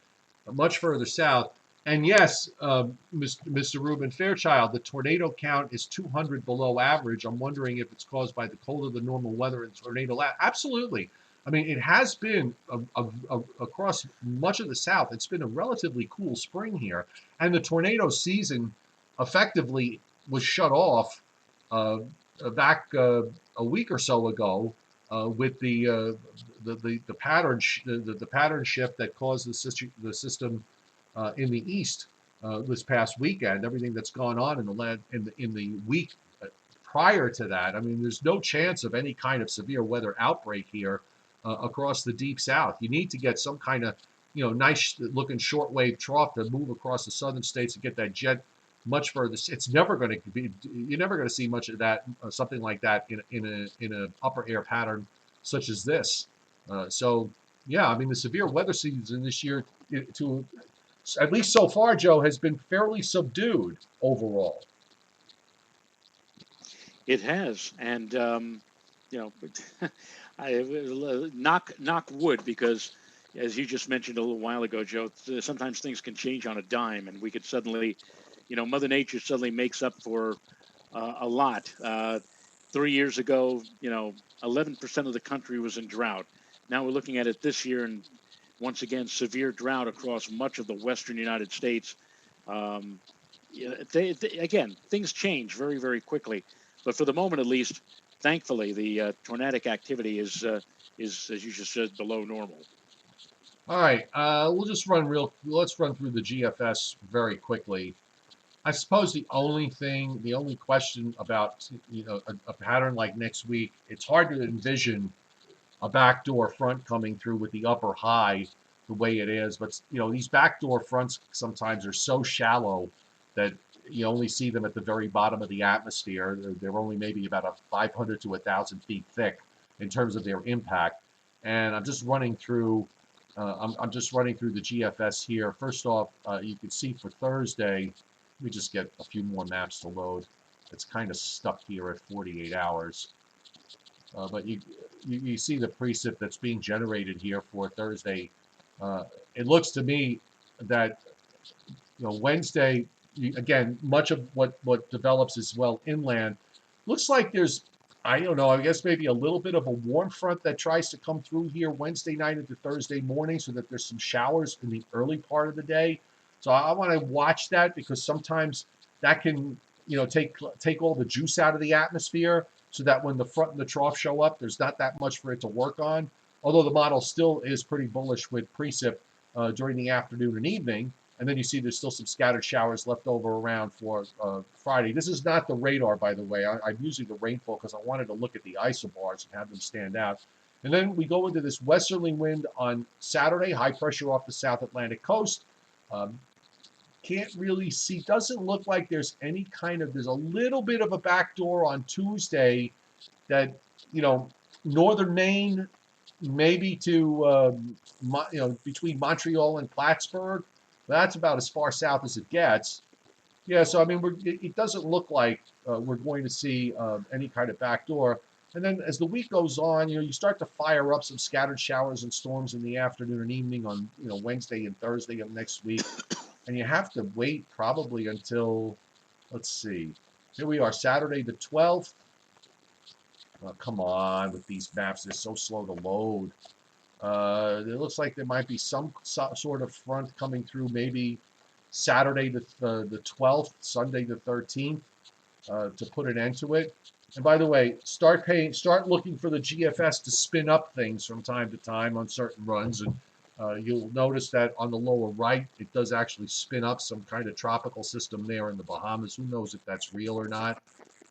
much further south. And yes, Mr. Reuben Fairchild, the tornado count is 200 below average. I'm wondering if it's caused by the colder than normal weather and tornado. Absolutely. I mean, it has been across much of the South. It's been a relatively cool spring here, and the tornado season effectively was shut off uh, back a week or so ago with the pattern the pattern shift that caused the system in the east this past weekend. Everything that's gone on in the land in the week prior to that. I mean, there's no chance of any kind of severe weather outbreak here across the deep south. You need to get some kind of nice looking shortwave trough to move across the southern states to get that jet much further. It's never going to be. You're never going to see much of that, something like that in a upper air pattern such as this. So yeah, I mean the severe weather season this year, to at least so far, Joe, has been fairly subdued overall. It has, and you know, knock wood, because as you just mentioned a little while ago, Joe, sometimes things can change on a dime, and we could suddenly, Mother Nature suddenly makes up for a lot. 3 years ago, 11% of the country was in drought. Now we're looking at it this year, and once again, severe drought across much of the western United States. Um, yeah, again, things change very, very quickly. But for the moment, at least, thankfully, the tornadic activity is, as you just said, below normal. All right, let's run through the GFS very quickly. I suppose the only question about a pattern like next week, it's hard to envision a backdoor front coming through with the upper high the way it is. But these backdoor fronts sometimes are so shallow that you only see them at the very bottom of the atmosphere. They're only maybe about a 500 to 1,000 feet thick in terms of their impact. And I'm just running through. I'm just running through the GFS here. First off, you can see for Thursday. Let me just get a few more maps to load. It's kind of stuck here at 48 hours. But you see the precip that's being generated here for Thursday. It looks to me that Wednesday, again, much of what develops as well inland. Looks like there's, I don't know, I guess maybe a little bit of a warm front that tries to come through here Wednesday night into Thursday morning, so that there's some showers in the early part of the day. So I want to watch that, because sometimes that can take all the juice out of the atmosphere. so that when the front and the trough show up, there's not that much for it to work on. Although the model still is pretty bullish with precip during the afternoon and evening. And then you see there's still some scattered showers left over around for Friday. This is not the radar, by the way. I'm using the rainfall because I wanted to look at the isobars and have them stand out. And then we go into this westerly wind on Saturday, high pressure off the South Atlantic coast. Can't really see, doesn't look like there's any kind of, there's a little bit of a backdoor on Tuesday that, northern Maine, maybe to, between Montreal and Plattsburgh. That's about as far south as it gets. Yeah, so I mean, it doesn't look like we're going to see any kind of backdoor. And then as the week goes on, you start to fire up some scattered showers and storms in the afternoon and evening on, Wednesday and Thursday of next week. And you have to wait probably until, let's see, here we are, Saturday the 12th. Oh, come on with these maps, they're so slow to load. It looks like there might be some sort of front coming through maybe Saturday the 12th, Sunday the 13th, to put an end to it. And by the way, start looking for the GFS to spin up things from time to time on certain runs, and you'll notice that on the lower right, it does actually spin up some kind of tropical system there in the Bahamas. Who knows if that's real or not?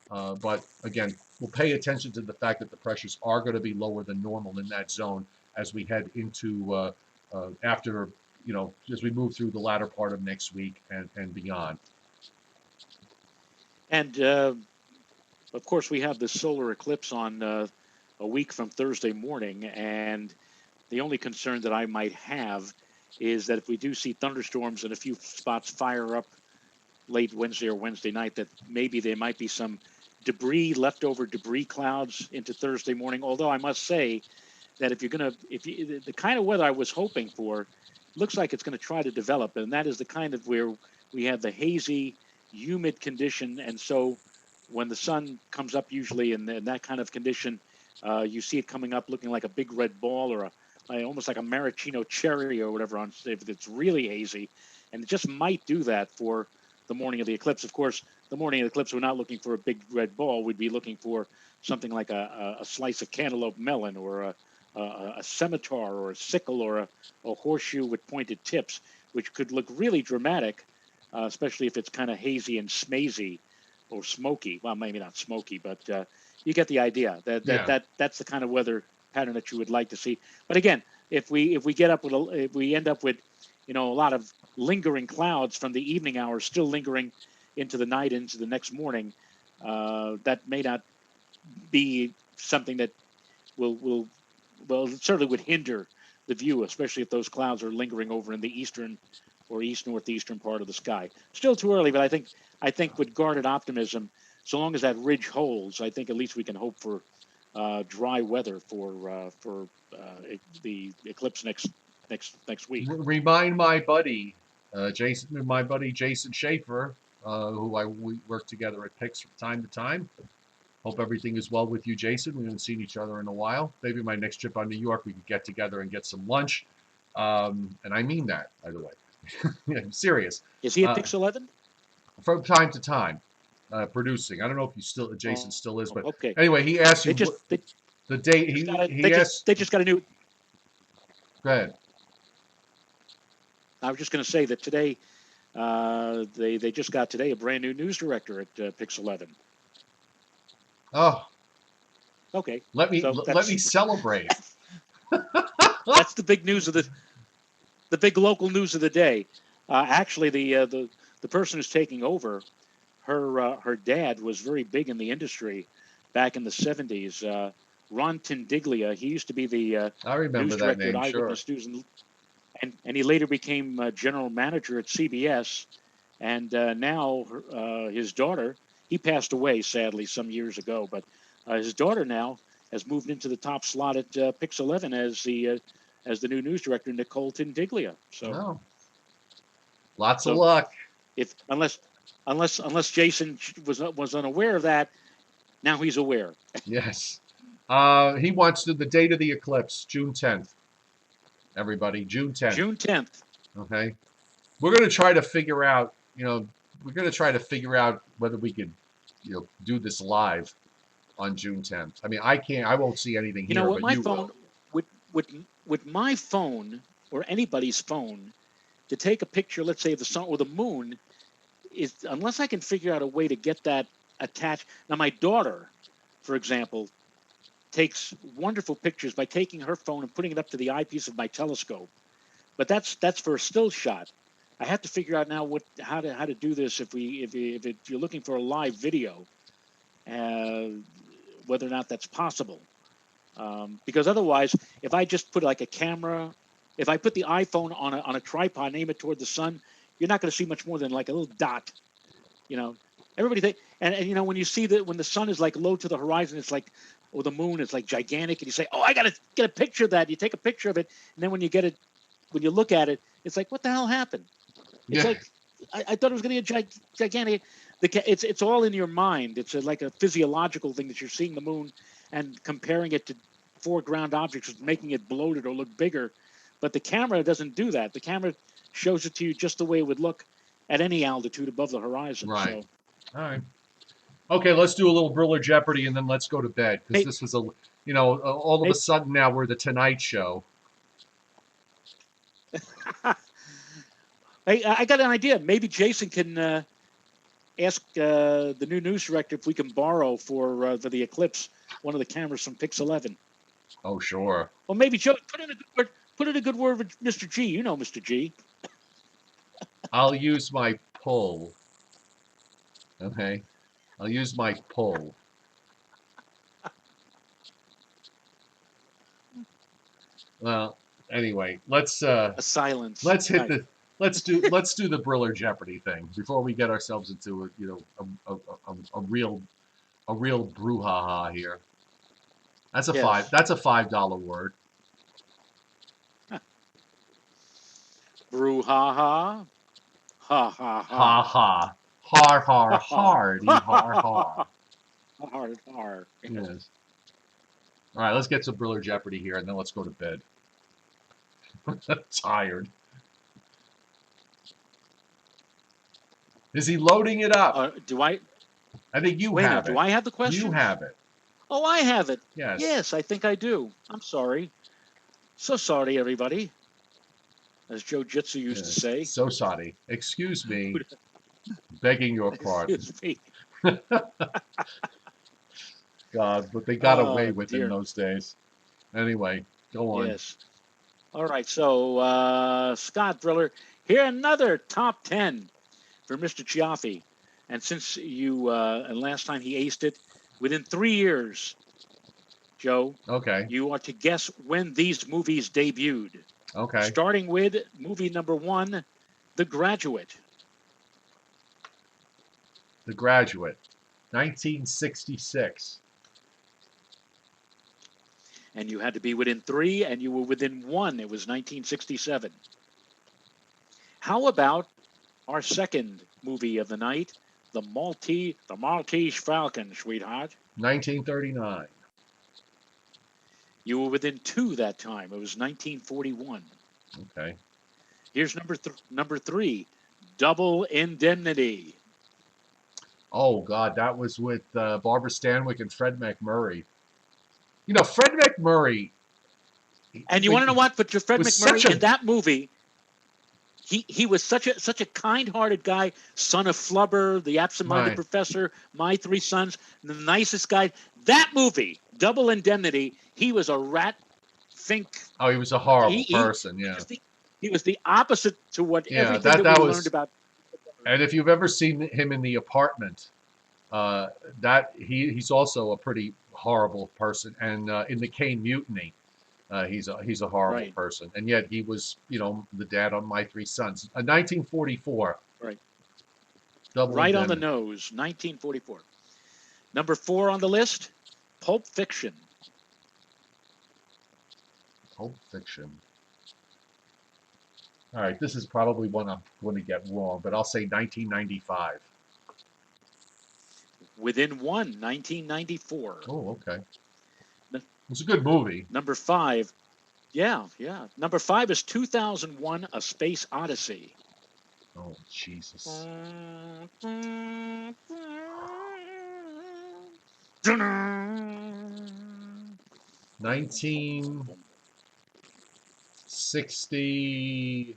But again, we'll pay attention to the fact that the pressures are going to be lower than normal in that zone as we head into after, as we move through the latter part of next week and beyond. And of course, we have the solar eclipse on a week from Thursday morning, and the only concern that I might have is that if we do see thunderstorms and a few spots fire up late Wednesday or Wednesday night, that maybe there might be some leftover debris clouds into Thursday morning. Although I must say that the kind of weather I was hoping for looks like it's going to try to develop, and that is the kind of where we have the hazy, humid condition, and so when the sun comes up usually in that kind of condition, you see it coming up looking like a big red ball or almost like a maraschino cherry or whatever if it's really hazy, and it just might do that for the morning of the eclipse. Of course, the morning of the eclipse, we're not looking for a big red ball. We'd be looking for something like a slice of cantaloupe melon or a scimitar or a sickle or a horseshoe with pointed tips, which could look really dramatic, especially if it's kind of hazy and smazy or smoky. Well, maybe not smoky, but you get the idea. That's the kind of weather pattern that you would like to see. But again, if we end up with a lot of lingering clouds from the evening hours still lingering into the night, into the next morning, that may not be something that it certainly would hinder the view, especially if those clouds are lingering over in the eastern or east northeastern part of the sky. Still too early, but I think with guarded optimism, so long as that ridge holds, I think at least we can hope for dry weather for the eclipse next week. Remind my buddy Jason Schaefer, who we work together at PIX from time to time. Hope everything is well with you, Jason. We haven't seen each other in a while. Maybe my next trip on New York, we could get together and get some lunch. And I mean that, by the way. I'm serious. Is he at PIX 11? From time to time, producing. I don't know if Jason still is, but okay. Anyway, he asked you the date. They just got a new. Go ahead. I was just going to say that today, they just got today a brand new news director at PIX 11. Oh. Okay. Let me celebrate. That's the big news of the big local news of the day. Actually, the person who's taking over, her dad was very big in the industry back in the 70s. Ron Tindiglia. He used to be the I remember news director that name, at Eyewitness News, and he later became general manager at CBS. And now his daughter, he passed away sadly some years ago, but his daughter now has moved into the top slot at PIX 11 as the new news director, Nicole Tindiglia. So, lots of luck. If unless Jason was unaware of that, now he's aware. Yes. He wants the date of the eclipse, June 10th. Everybody, June 10th. June 10th. Okay. We're going to try to figure out, whether we could, do this live. on June 10th. I mean, I won't see anything You know here, what? but My you will. phone, with with with my phone or anybody's phone, to take a picture, let's say of the sun or the moon, is unless I can figure out a way to get that attached. Now, my daughter, for example, takes wonderful pictures by taking her phone and putting it up to the eyepiece of my telescope. But that's for a still shot. I have to figure out now how to do this if you're looking for a live video, uh, whether or not that's possible. Because otherwise, if I just put like a camera, if I put the iPhone on a tripod, and aim it toward the sun, you're not going to see much more than like a little dot. You know, everybody think, and you know when you see that when the sun is like low to the horizon, it's like, or the moon is like gigantic, and you say, oh, I got to get a picture of that. You take a picture of it, and then when you get it, when you look at it, it's like, what the hell happened? It's Yeah, like I thought it was going to be a gigantic. It's all in your mind. It's like a physiological thing that you're seeing the moon and comparing it to foreground objects, making it bloated or look bigger. But the camera doesn't do that. The camera shows it to you just the way it would look at any altitude above the horizon. right. So, All right. Okay, let's do a little Briller Jeopardy and then let's go to bed because hey, this was all of a hey, sudden now we're the Tonight Show. hey, I got an idea. Maybe Jason can ask the new news director if we can borrow for the eclipse one of the cameras from Pix 11. Oh, sure. Well, maybe Joe, put in a good word. Put in a good word with Mr. G. You know Mr. G. I'll use my pull. Okay, I'll use my pull. Well, anyway, A silence. let's hit Right. the let's do the Briller Jeopardy thing before we get ourselves into a real brouhaha here. Yes. That's a $5 word. Brouhaha. Ha ha Ha ha. ha. Har har Ha ha. hardy Ha ha har ha ha. har. Har har. Yes. Yes. All right, let's get some Briller Jeopardy here, and then let's go to bed. Tired. Is he loading it up? Do I? I think you Wait a minute. have Do it. I have the You questions? have it. Oh, I have it. Yes. Yes, I think I do. I'm sorry. So sorry, everybody. As Joe Jitsu used to Yes. say. So sorry. Excuse me. Begging your pardon. Excuse me. God, but they got away Oh with in dear. those days. Anyway, go on. Yes. All right. So Scott Briller, here another top 10 for Mr. Chiaffi. And since you and last time he aced it, within 3 years, Joe, Okay. you are to guess when these movies debuted. Okay. Starting with movie number 1, The Graduate. The Graduate. 1966. And you had to be within 3, and you were within 1. It was 1967. How about our second movie of the night, The Maltese Falcon, sweetheart? 1939. You were within 2 that time. It was 1941. Okay. Here's number 3, Double Indemnity. Oh God, that was with Barbara Stanwyck and Fred MacMurray. You know, Fred MacMurray. And you want to know what? But Fred Was such MacMurray a in that movie, he was such a kind-hearted guy, son of Flubber, the absent-minded right. professor, My Three Sons, the nicest guy. That movie, Double Indemnity, he was a rat. Think Oh, he was a horrible he he person. Yeah. he was the opposite to what Yeah. everything that we That learned was. about. And if you've ever seen him in The Apartment, that he's also a pretty horrible person. And in the Kane Mutiny, he's a horrible Right, person. And yet he was, the dad on My Three Sons. 1944. right, Double right on the Indemnity. nose. 1944. Number 4 on the list, Pulp Fiction. Pulp Fiction. All right, this is probably one I'm going to get wrong, but I'll say 1995. Within 1, 1994. Oh, okay. N- It's a good movie. Number 5, yeah. Number 5 is 2001: A Space Odyssey. Oh, Jesus. 1968.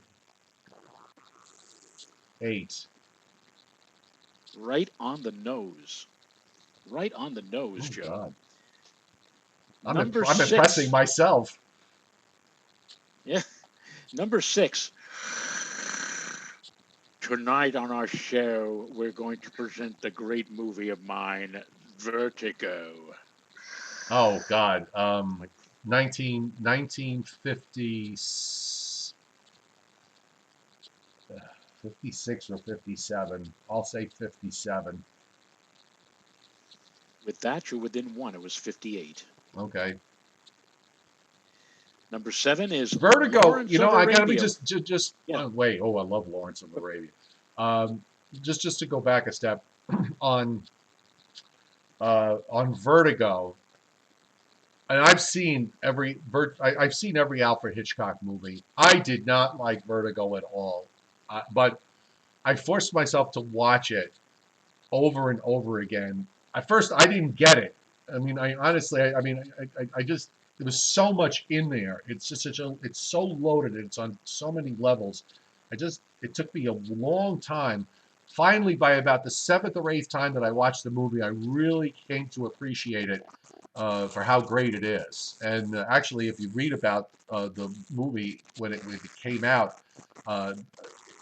Right on the nose. Right on the nose, Oh Joe. God, Number I'm impressing 6. myself. Yeah. Number 6. Tonight on our show, we're going to present the great movie of mine, Vertigo. Oh God, Like, 1950, 56 or 57. I'll say 57. with that, you're within one. It was 58. Okay. Number 7 is Vertigo. Lawrence of I gotta be Arabia. just Yeah. wait. Oh, I love Lawrence of Arabia. Um, just to go back a step on Vertigo, and I've seen every Alfred Hitchcock movie. I did not like Vertigo at all, but I forced myself to watch it over and over again. At first, I didn't get it. I mean, I honestly, I just there was so much in there. It's just it's so loaded. It's on so many levels. It took me a long time. Finally, by about the seventh or eighth time that I watched the movie, I really came to appreciate it for how great it is. And actually, if you read about the movie when it came out, uh,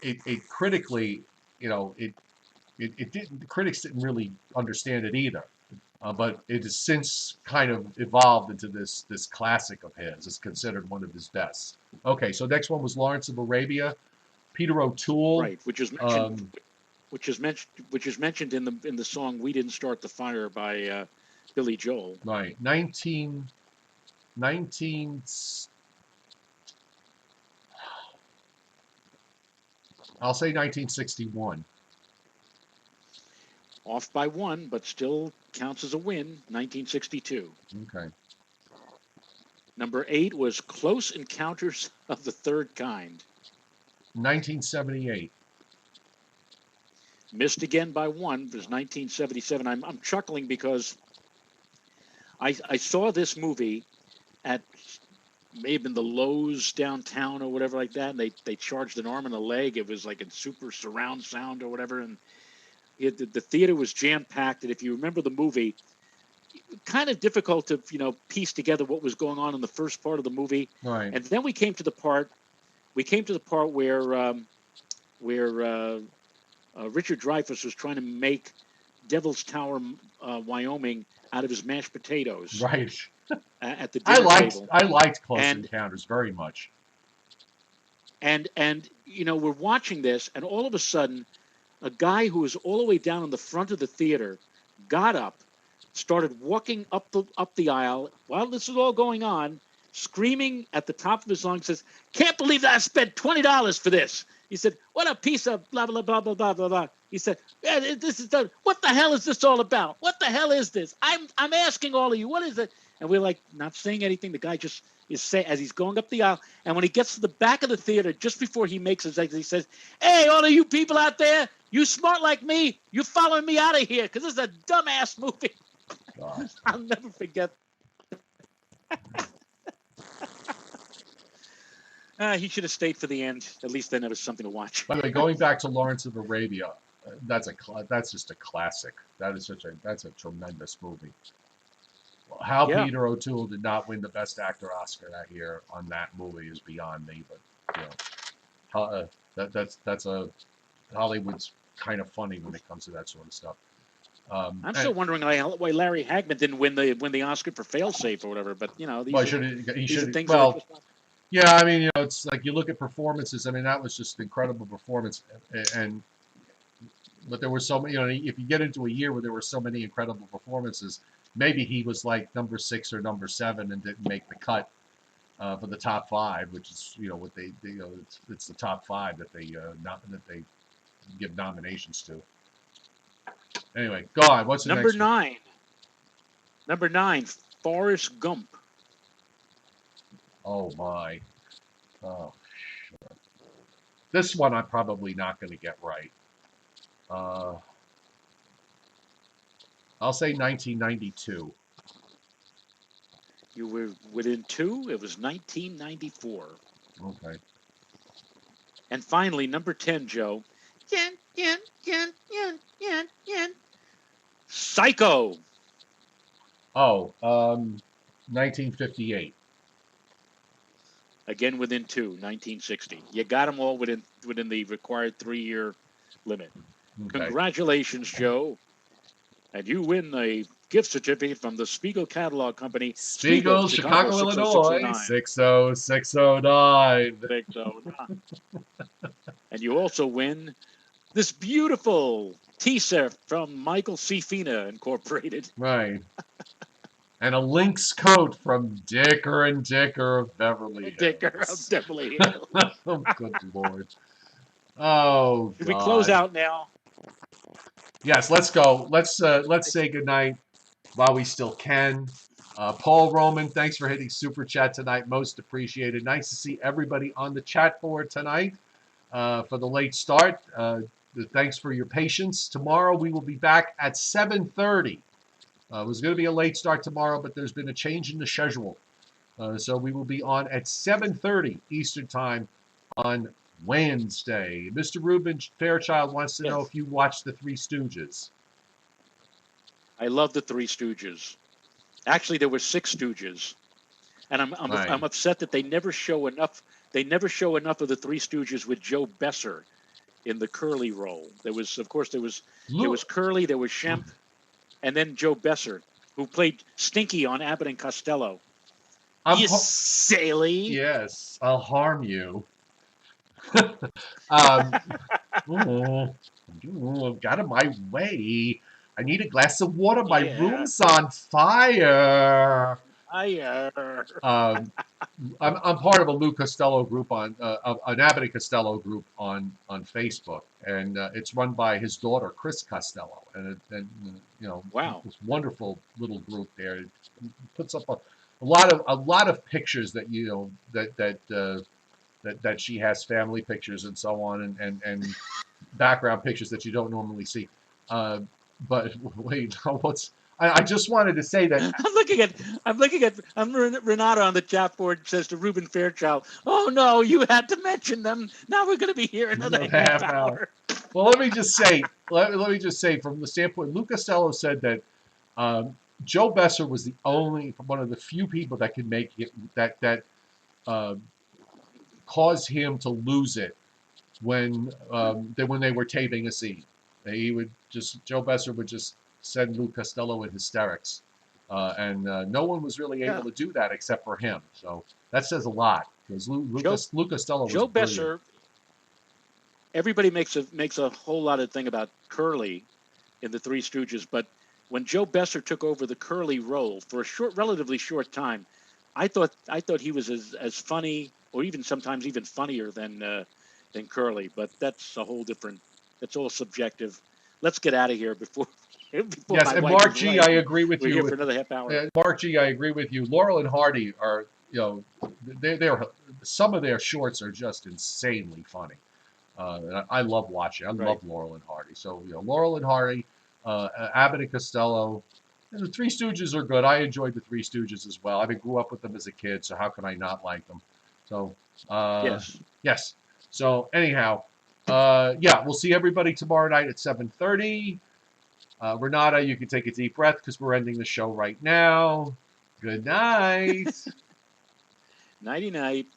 it critically, you know, it didn't. The critics didn't really understand it either, but it has since kind of evolved into this classic of his. It's considered one of his best. Okay, so next one was Lawrence of Arabia, Peter O'Toole. Right, which is mentioned, Um, which is mentioned in the song "We Didn't Start the Fire" by Billy Joel. right, 19. I'll say 1961. Off by one, but still counts as a win. 1962. Okay, Number 8 was Close Encounters of the Third Kind. 1978. Missed again by one. It was 1977. I'm chuckling because I saw this movie at maybe in the Lowe's downtown or whatever like that. And they charged an arm and a leg. It was like in super surround sound or whatever. And the theater was jam packed. And if you remember the movie, kind of difficult to piece together what was going on in the first part of the movie. Right, And then we came to the part where Richard Dreyfuss was trying to make Devil's Tower, Wyoming, out of his mashed potatoes right. at the dinner table. I liked Close And Encounters very much. we're watching this, and all of a sudden, a guy who was all the way down in the front of the theater got up, started walking up the aisle while this is all going on, screaming at the top of his lungs, says, "Can't believe that I spent $20 for this." He said, "What a piece of blah blah blah blah blah blah blah." He said, "Yeah, this is done. What the hell is this all about? What the hell is this? I'm asking all of you, what is it?" And we're like, not saying anything. The guy just is saying as he's going up the aisle, and when he gets to the back of the theater, just before he makes his exit, he says, "Hey, all of you people out there, you smart like me, you following me out of here because this is a dumbass movie." God. I'll never forget. He should have stayed for the end. At least then there was something to watch. By the way, going back to Lawrence of Arabia, that's just a classic. That's a tremendous movie. How Yeah, Peter O'Toole did not win the Best Actor Oscar that year on that movie is beyond me. But that's a Hollywood's kind of funny when it comes to that sort of stuff. I'm And still wondering why Larry Hagman didn't win the Oscar for Failsafe or whatever. But well, he these are should things that are well, just not. yeah. I mean, it's like you look at performances. I mean, that was just an incredible performance, and but there were so many. If you get into a year where there were so many incredible performances, maybe he was like number 6 or number 7 and didn't make the cut for the top 5, which is what it's the top 5 that they give nominations to. Anyway, go on. What's the Number next one? 9. Number 9. Forrest Gump. Oh my. Oh, this one I'm probably not going to get right. Uh, I'll say 1992. You were within 2. It was 1994. Okay. And finally, number 10, Joe. Yen, yen, yen, yen, yen, yen. Psycho. Oh, 1958. Again, within 2, 1960. You got them all within the required 3-year limit. Okay. Congratulations, Joe. And you win a gift certificate from the Spiegel Catalog Company. Spiegel, Chicago, Illinois, 60609. 60609. 609. And you also win this beautiful T-shirt from Michael C. Fina Incorporated. Right. And a Lynx coat from Dicker and Dicker of Beverly Hills. Dicker of Beverly Hills. Oh, good Lord. Oh, Should we close God. out now? Yes, let's go. Let's say goodnight while we still can. Paul Roman, thanks for hitting Super Chat tonight. Most appreciated. Nice to see everybody on the chat board tonight for the late start. Thanks for your patience. Tomorrow we will be back at 7:30. It was going to be a late start tomorrow, but there's been a change in the schedule. So we will be on at 7:30 Eastern Time on Wednesday. Mr. Ruben Fairchild wants to know if you watched The Three Stooges. I love the Three Stooges. Actually, there were 6 Stooges, and I'm upset that they never show enough. They never show enough of the Three Stooges with Joe Besser in the Curly role. There was Curly, there was Shemp, and then Joe Besser, who played Stinky on Abbott and Costello. You silly. Yes, I'll harm you. Got in my way. I need a glass of water. My room's on fire. I'm part of a Lou Costello group on an Abbott and Costello group on Facebook, and it's run by his daughter Chris Costello, and wow, this wonderful little group there. It puts up a lot of pictures that that she has, family pictures and so on, and background pictures that you don't normally see. But wait, I just wanted to say that I'm looking at Renata on the chat board says to Ruben Fairchild, "Oh no, you had to mention them. Now we're going to be here another half hour." Well, let me just say from the standpoint, Lou Costello said that Joe Besser was one of the few people that could make it that caused him to lose it when they were taping a scene. Joe Besser would just send Lou Costello in hysterics, and no one was really able to do that except for him. So that says a lot, because Lou Costello was Joe brilliant. Besser. Everybody makes a whole lot of thing about Curly in the Three Stooges, but when Joe Besser took over the Curly role for a relatively short time, I thought he was as funny, or even sometimes even funnier than Curly. But that's a whole different. That's all subjective. Let's get out of here before yes, my and wife Mark is G, right. I agree with We're you. Here for another half hour. Mark G, I agree with you. Laurel and Hardy are, they're some of their shorts are just insanely funny. And I love watching. I love Laurel and Hardy. So Laurel and Hardy, Abbott and Costello. The Three Stooges are good. I enjoyed the Three Stooges as well. I grew up with them as a kid, so how can I not like them? So yes. So anyhow, we'll see everybody tomorrow night at 7:30. Renata, you can take a deep breath because we're ending the show right now. Good night. Nighty night.